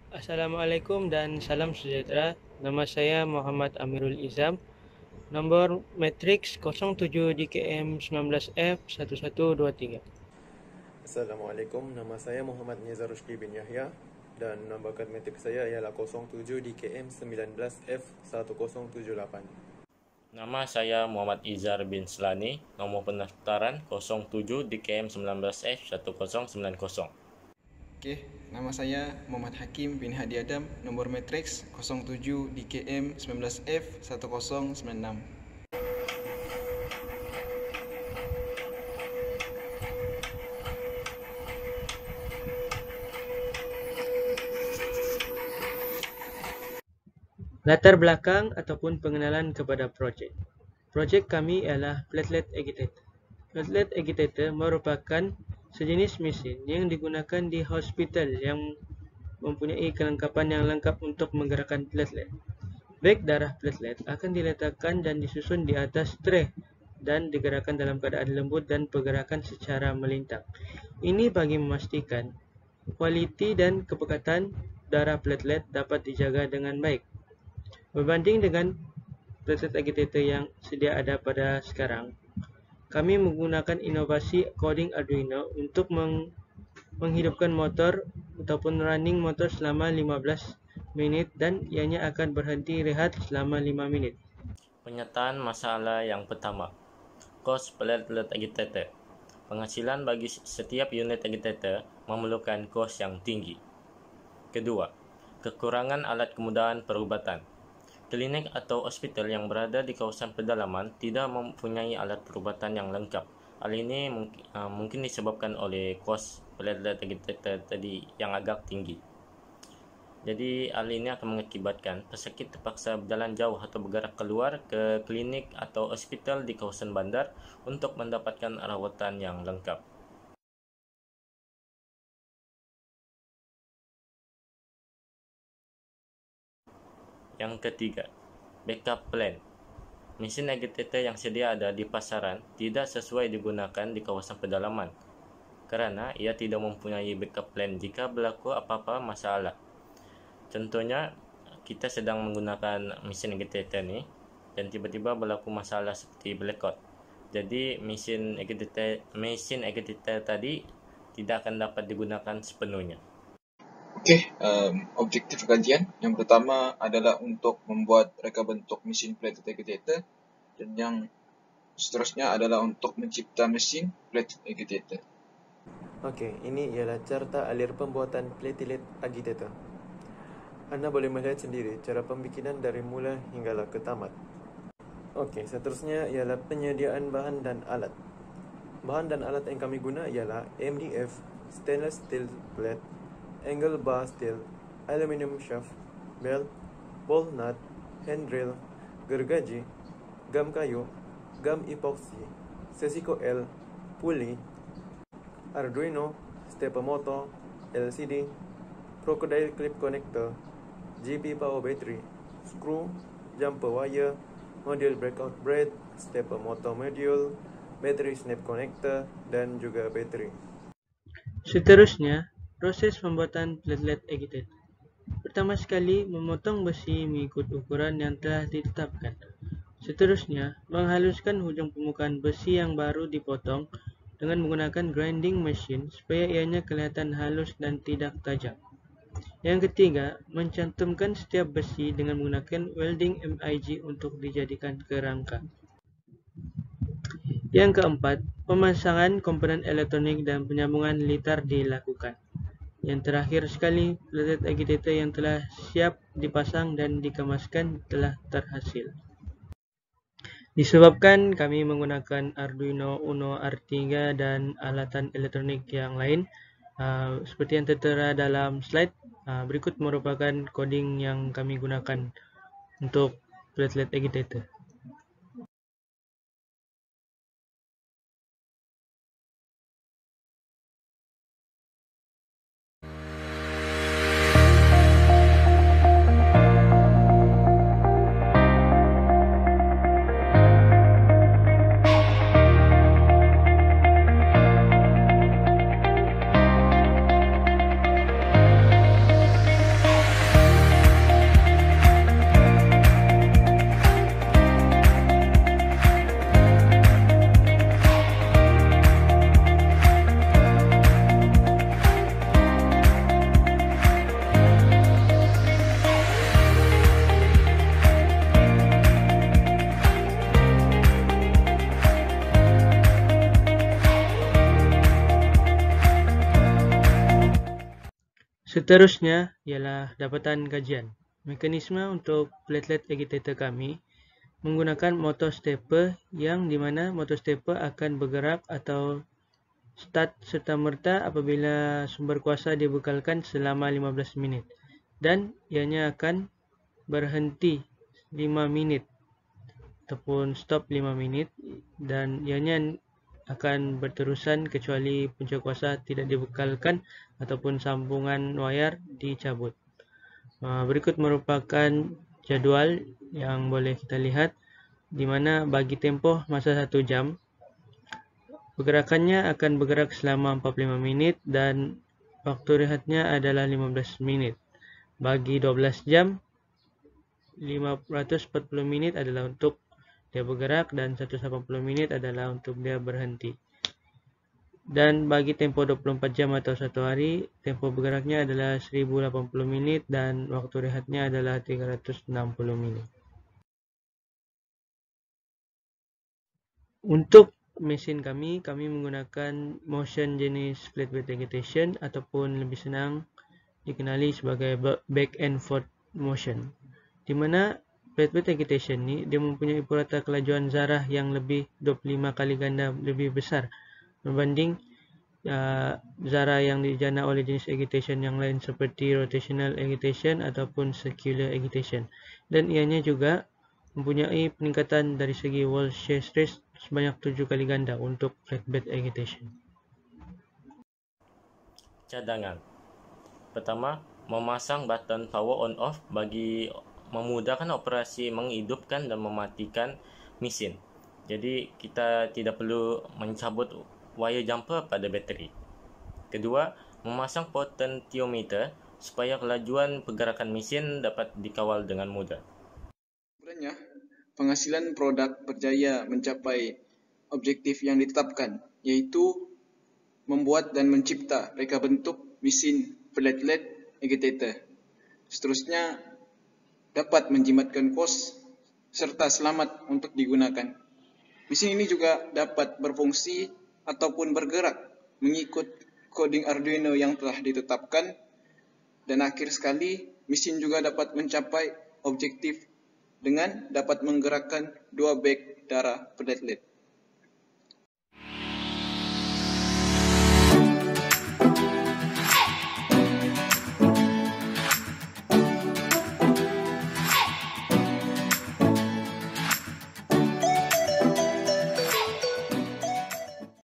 Assalamualaikum dan salam sejahtera. Nama saya Muhammad Amirul Izam. Nombor matriks 07 DKM 19F 1123. Assalamualaikum, nama saya Muhammad Nizar Rushdi bin Yahya dan nombor kad metrik saya ialah 07 DKM 19F 1078. Nama saya Muhammad Izar bin Slani, nomor pendaftaran 07 DKM 19F 1090. Nama saya Muhammad Hakim bin Hadi Adam, nomor matriks 07 DKM 19F 1096. Latar belakang ataupun pengenalan kepada projek. Projek kami ialah platelet agitator. Platelet agitator merupakan sejenis mesin yang digunakan di hospital yang mempunyai kelengkapan yang lengkap untuk menggerakkan platelet. Beg darah platelet akan diletakkan dan disusun di atas tray dan digerakkan dalam keadaan lembut dan pergerakan secara melintang. Ini bagi memastikan kualiti dan kepekatan darah platelet dapat dijaga dengan baik. Berbanding dengan platelet agitator yang sedia ada pada sekarang, kami menggunakan inovasi coding Arduino untuk menghidupkan motor ataupun running motor selama 15 minit dan ianya akan berhenti rehat selama 5 minit. Penyataan masalah yang pertama, kos platelet agitator. Penghasilan bagi setiap unit agitator memerlukan kos yang tinggi. Kedua, kekurangan alat kemudahan perubatan. Klinik atau hospital yang berada di kawasan pedalaman tidak mempunyai alat perubatan yang lengkap. Hal ini mungkin disebabkan oleh kos platelet agitator tadi yang agak tinggi. Jadi hal ini akan mengakibatkan pesakit terpaksa berjalan jauh atau bergerak keluar ke klinik atau hospital di kawasan bandar untuk mendapatkan rawatan yang lengkap. Yang ketiga, backup plan. Mesin agitator yang sedia ada di pasaran tidak sesuai digunakan di kawasan pedalaman karena ia tidak mempunyai backup plan jika berlaku apa-apa masalah. Contohnya, kita sedang menggunakan mesin agitator ni dan tiba-tiba berlaku masalah seperti blackout. Jadi mesin agitator tadi tidak akan dapat digunakan sepenuhnya. Objektif kajian yang pertama adalah untuk membuat reka bentuk mesin platelet agitator, dan yang seterusnya adalah untuk mencipta mesin platelet agitator. Ini ialah carta alir pembuatan platelet agitator. Anda boleh melihat sendiri cara pembikinan dari mula hinggalah ke tamat. Seterusnya ialah penyediaan bahan dan alat. Bahan dan alat yang kami guna ialah MDF, stainless steel plate, angle bar steel, aluminium shaft, belt, ball nut, handrail, gergaji, gam kayu, gam epoxy, sesiko L, pulley, Arduino, stepper motor, LCD, crocodile clip connector, GB power battery, screw, jumper wire, module breakout braid, stepper motor module, battery snap connector, dan juga bateri. Seterusnya, proses pembuatan platelet agitator. Pertama sekali, memotong besi mengikut ukuran yang telah ditetapkan. Seterusnya, menghaluskan hujung permukaan besi yang baru dipotong dengan menggunakan grinding machine supaya ianya kelihatan halus dan tidak tajam. Yang ketiga, mencantumkan setiap besi dengan menggunakan welding MIG untuk dijadikan kerangka. Yang keempat, pemasangan komponen elektronik dan penyambungan litar dilakukan. Yang terakhir sekali, platelet agitator yang telah siap dipasang dan dikemaskan telah terhasil. Disebabkan kami menggunakan Arduino Uno R3 dan alatan elektronik yang lain, seperti yang tertera dalam slide, berikut merupakan coding yang kami gunakan untuk platelet agitator. Seterusnya ialah dapatan kajian. Mekanisme untuk platelet agitator kami menggunakan motor stepper yang di mana motor stepper akan bergerak atau start serta-merta apabila sumber kuasa dibekalkan selama 15 minit dan ianya akan berhenti 5 minit ataupun stop 5 minit dan ianya akan berterusan kecuali punca kuasa tidak dibekalkan ataupun sambungan wayar dicabut. Berikut merupakan jadual yang boleh kita lihat di mana bagi tempoh masa 1 jam pergerakannya akan bergerak selama 45 minit dan waktu rehatnya adalah 15 minit. Bagi 12 jam 540 minit adalah untuk dia bergerak dan 180 minit adalah untuk dia berhenti. Dan bagi tempoh 24 jam atau 1 hari, tempoh bergeraknya adalah 1080 minit dan waktu rehatnya adalah 360 minit. Untuk mesin kami menggunakan motion jenis flatbed agitation ataupun lebih senang dikenali sebagai back and forth motion. Di mana flatbed agitation ni dia mempunyai purata kelajuan zarah yang lebih 25 kali ganda lebih besar berbanding zarah yang dijana oleh jenis agitation yang lain seperti rotational agitation ataupun circular agitation. Dan ianya juga mempunyai peningkatan dari segi wall shear stress sebanyak 7 kali ganda untuk flatbed agitation. Cadangan. Pertama, memasang button power on off bagi memudahkan operasi menghidupkan dan mematikan mesin. Jadi kita tidak perlu mencabut wire jumper pada bateri. Kedua, memasang potentiometer supaya kelajuan pergerakan mesin dapat dikawal dengan mudah. Sebenarnya, penghasilan produk berjaya mencapai objektif yang ditetapkan, yaitu membuat dan mencipta reka bentuk mesin platelet agitator. Seterusnya, dapat menjimatkan kos serta selamat untuk digunakan. Mesin ini juga dapat berfungsi ataupun bergerak mengikut coding Arduino yang telah ditetapkan. Dan akhir sekali, mesin juga dapat mencapai objektif dengan dapat menggerakkan 2 bag darah platelet.